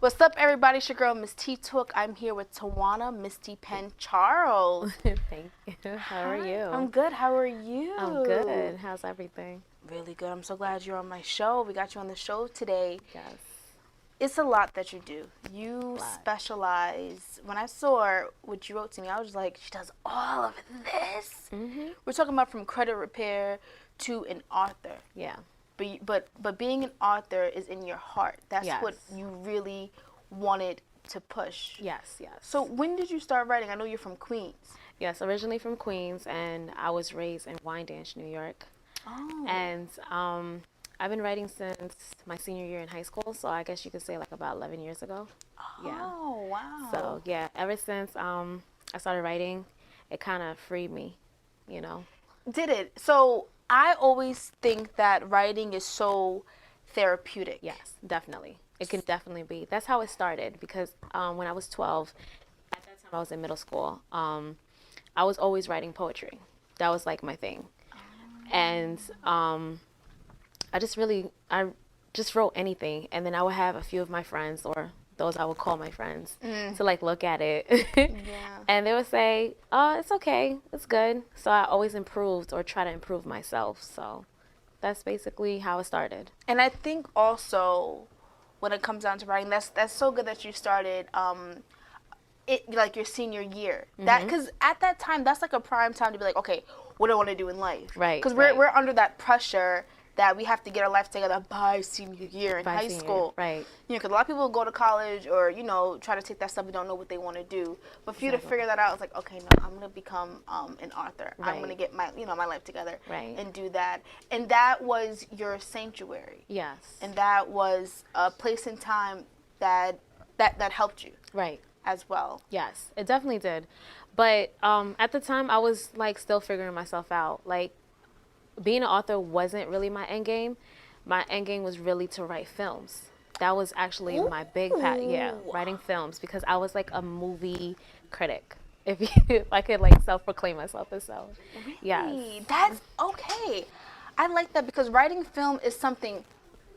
What's up, everybody? It's your girl, Miss T-Took. I'm here with Tawana, Misty Charles. Thank you. How are you? I'm good. How are you? I'm good. How's everything? Really good. I'm so glad you're on my show. We got you on the show today. Yes. It's a lot that you do. You specialize. When I saw what you wrote to me, I was like, she does all of this. Mm-hmm. We're talking about from credit repair to an author. Yeah. But being an author is in your heart. That's Yes. what you really wanted to push. Yes, yes. So when did you start writing? I know you're from Queens. Yes, originally from Queens, and I was raised in Wyandanch, New York. Oh. And I've been writing since my senior year in high school, so I guess you could say like about 11 years ago. Yeah. Oh, wow. So, yeah, ever since I started writing, it kind of freed me, you know. Did it? So I always think that writing is so therapeutic. Yes, definitely. It can definitely be. That's how it started because when I was 12, at that time I was in middle school, I was always writing poetry. That was like my thing. And I just wrote anything. And then I would have a few of my friends, or those I would call my friends, to like look at it. Yeah. And they would say, oh, it's okay. It's good. So I always improved or try to improve myself. So that's basically how it started. And I think also when it comes down to writing, that's so good that you started it like your senior year. That because at that time that's like a prime time to be like, okay, what do I want to do in life? Right. Because right. we're under that pressure that we have to get our life together by senior year in By high senior, school. right. You know, because a lot of people go to college or, you know, try to take that stuff and don't know what they want to do. But for you to figure that out, it's like, okay, no, I'm going to become an author. I'm Right. going to get my, my life together Right. and do that. And that was your sanctuary. Yes. And that was a place and time that helped you Right. as well. Yes, it definitely did. But at the time, I was like still figuring myself out. Like being an author wasn't really my end game. My end game was really to write films. That was actually my big writing films because I was like a movie critic. If I could like self-proclaim myself as so. Really? Yes. That's okay. I like that because writing film is something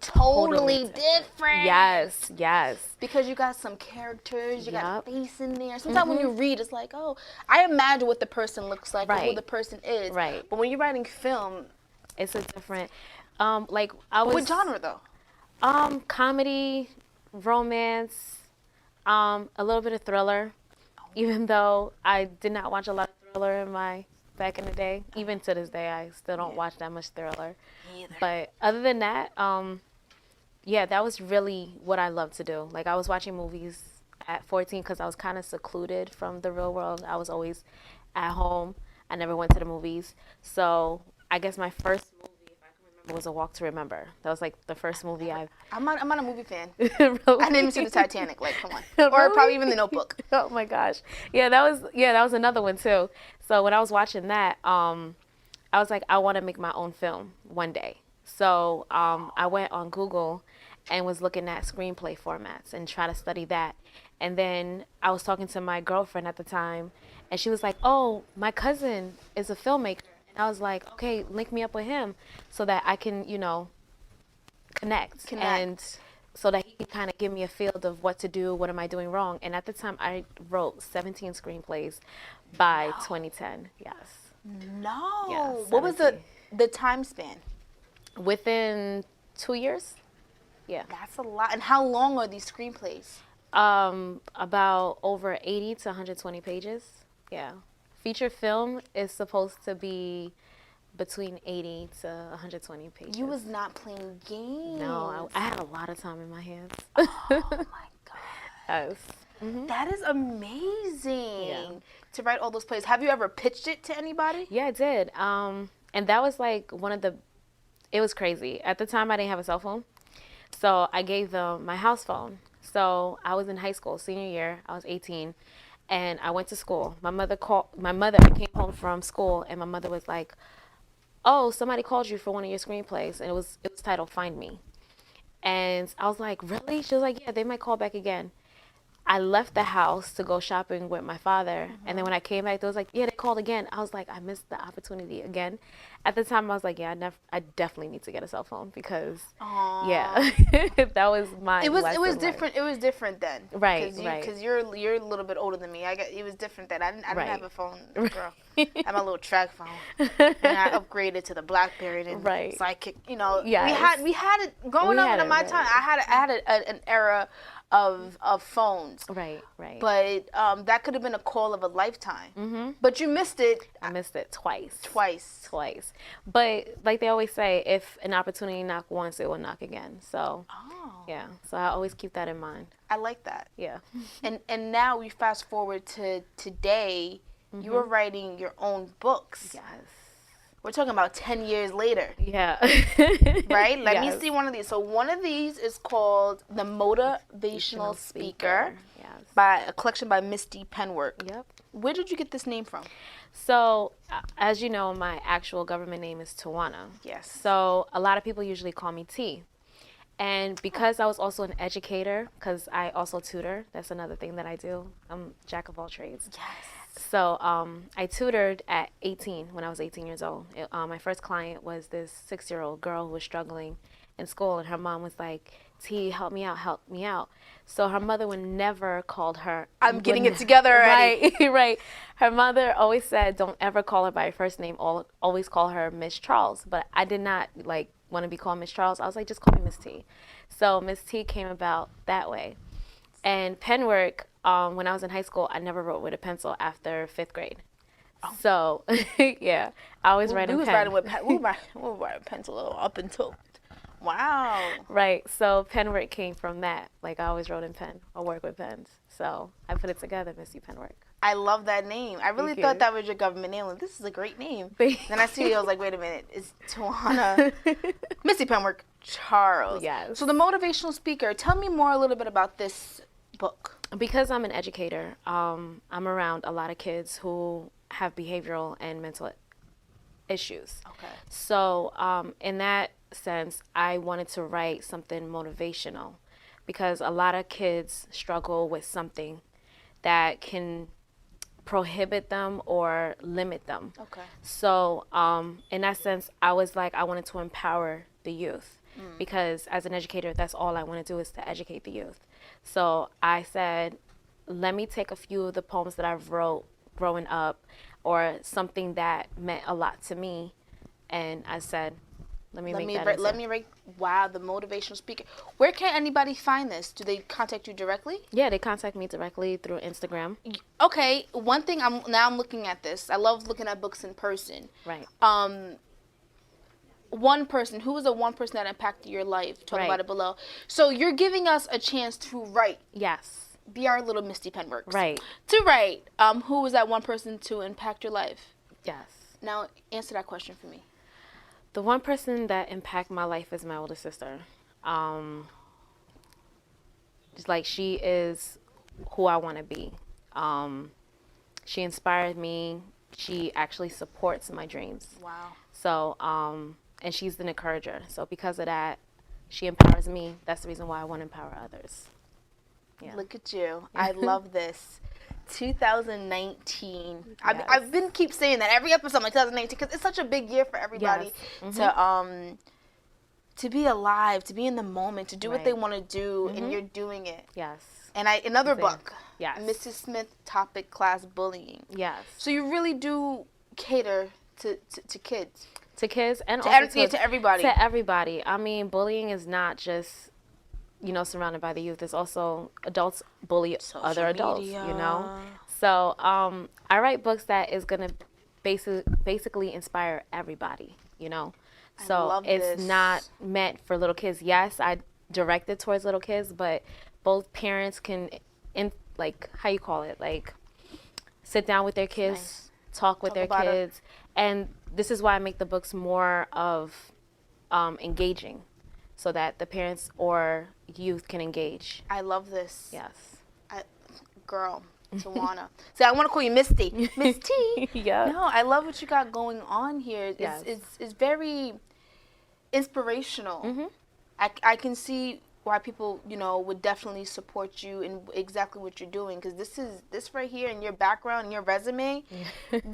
totally different. Yes, yes. Because you got some characters, you got Yup. face in there. Sometimes when you read, it's like, oh, I imagine what the person looks like or who Right. the person is. Right. But when you're writing film, It's a different like I was what genre though? Comedy, romance, a little bit of thriller. Even though I did not watch a lot of thriller back in the day, even to this day, I still don't watch that much thriller. Me either. But other than that, yeah, that was really what I loved to do. Like I was watching movies at 14 because I was kind of secluded from the real world. I was always at home. I never went to the movies. So I guess my first movie, if I can remember, was A Walk to Remember. That was like the first movie I've. I'm not a movie fan. Really? I didn't even see the Titanic. Like, come on. Or Really? probably even The Notebook. Oh my gosh. Yeah, that was another one too. So when I was watching that, I was like, I want to make my own film one day. So I went on Google and was looking at screenplay formats and try to study that. And then I was talking to my girlfriend at the time, and she was like, oh, my cousin is a filmmaker. And I was like, okay, link me up with him so that I can, connect. And so that he can kind of give me a field of what to do, what am I doing wrong. And at the time, I wrote 17 screenplays by 2010. Yes. No. Yeah, What was 17. the time span? Within 2 years? Yeah. That's a lot. And how long are these screenplays? About over 80 to 120 pages. Yeah. Feature film is supposed to be between 80 to 120 pages. You was not playing games. No, I had a lot of time in my hands. Oh my God. Yes. That is amazing Yeah. to write all those plays. Have you ever pitched it to anybody? Yeah, I did. And that was like it was crazy. At the time, I didn't have a cell phone. So I gave them my house phone. So I was in high school, senior year. I was 18. And I went to school. My mother came home from school, and my mother was like, oh, somebody called you for one of your screenplays. And it was titled Find Me. And I was like, really? She was like, yeah, they might call back again. I left the house to go shopping with my father. And then when I came back, they was like, yeah, they called again. I was like, I missed the opportunity again. At the time, I was like, yeah, I definitely need to get a cell phone because, yeah, that was my. It was different. It was different then, right? Because you're a little bit older than me. It was different then. I didn't have a phone, girl. I had my little track phone, and I upgraded to the BlackBerry and Sidekick. You know, we had it growing up in my time. I had an era of phones. Right. But that could have been a call of a lifetime. But you missed it. I missed it twice. But like they always say, if an opportunity knock once, it will knock again. So yeah. So I always keep that in mind. I like that. Yeah. And now we fast forward to today. You are writing your own books. Yes. We're talking about 10 years later. Yeah. Right? Let me see one of these. So one of these is called The Motivational Speaker. Yes. By a collection by Misty Penwork. Yep. Where did you get this name from? So, as you know, my actual government name is Tawana. Yes. So a lot of people usually call me T. And because I was also an educator, because I also tutor, that's another thing that I do. I'm jack of all trades. Yes. So I tutored at 18, when I was 18 years old. My first client was this 6-year-old girl who was struggling in school, and her mom was like, T, help me out. So her mother would never called her. I'm getting it together already. Right. Her mother always said, don't ever call her by her first name, always call her Miss Charles. But I did not want to be called Miss Charles. I was like, just call me Miss T. So Miss T came about that way. And penwork, when I was in high school, I never wrote with a pencil after 5th grade. Oh. So, yeah, I always write in pen. We were writing pencil up until, wow. Right, so penwork came from that. Like, I always wrote in pen or work with pens. So I put it together, Misty Penwork. I love that name. I really thought that was your government name. Like, this is a great name. Then I see you, I was like, wait a minute, it's Tawana, Misty Penwork, Charles. Yes. So The Motivational Speaker, tell me more a little bit about this book. Because I'm an educator, I'm around a lot of kids who have behavioral and mental issues. Okay. So in that sense, I wanted to write something motivational because a lot of kids struggle with something that can prohibit them or limit them. Okay. So in that sense, I was like, I wanted to empower the youth because as an educator, that's all I want to do is to educate the youth. So I said, let me take a few of the poems that I've wrote growing up or something that meant a lot to me. And I said, let me write, wow, The Motivational Speaker. Where can anybody find this? Do they contact you directly? Yeah, they contact me directly through Instagram. Okay, one thing, I'm looking at this. I love looking at books in person. Right. One person, who was the one person that impacted your life? Talk about it below. So you're giving us a chance to write. Yes. Be our little Misty Penworks. Right. To write. Who was that one person to impact your life? Yes. Now answer that question for me. The one person that impacted my life is my older sister. Just like she is who I want to be. She inspired me. She actually supports my dreams. Wow. So, and she's an encourager. So because of that, she empowers me. That's the reason why I want to empower others. Yeah. Look at you. I love this. 2019. Yes. I've been keep saying that every episode, like 2019, because it's such a big year for everybody to be alive, to be in the moment, to do what they want to do, and you're doing it. Yes. And another book. Yes. Mrs. Smith topic class bullying. Yes. So you really do cater to kids. To kids and to also to everybody. To everybody. I mean, bullying is not just, surrounded by the youth. It's also adults bully other adults, So I write books that is going to basically inspire everybody, So it's not meant for little kids. Yes, I direct it towards little kids, but both parents can, sit down with their kids, talk with their kids. And this is why I make the books more of engaging so that the parents or youth can engage. I love this. Yes. Girl, Tawana. See, I want to call you Misty. Miss T. Yeah. No, I love what you got going on here. Yes. It's very inspirational. I can see why people, you know, would definitely support you in exactly what you're doing. Because this right here in your background, in your resume,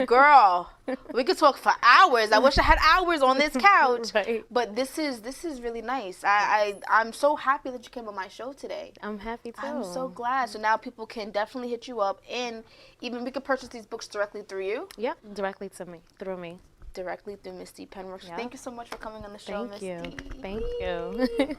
girl, we could talk for hours. I wish I had hours on this couch. Right. But this is really nice. I'm so happy that you came on my show today. I'm happy too. I'm so glad. So now people can definitely hit you up, and even we could purchase these books directly through you. Yep, directly to me, through me. Directly through Misty Penwork. Yep. Thank you so much for coming on the show, Thank Misty. you. Thank you.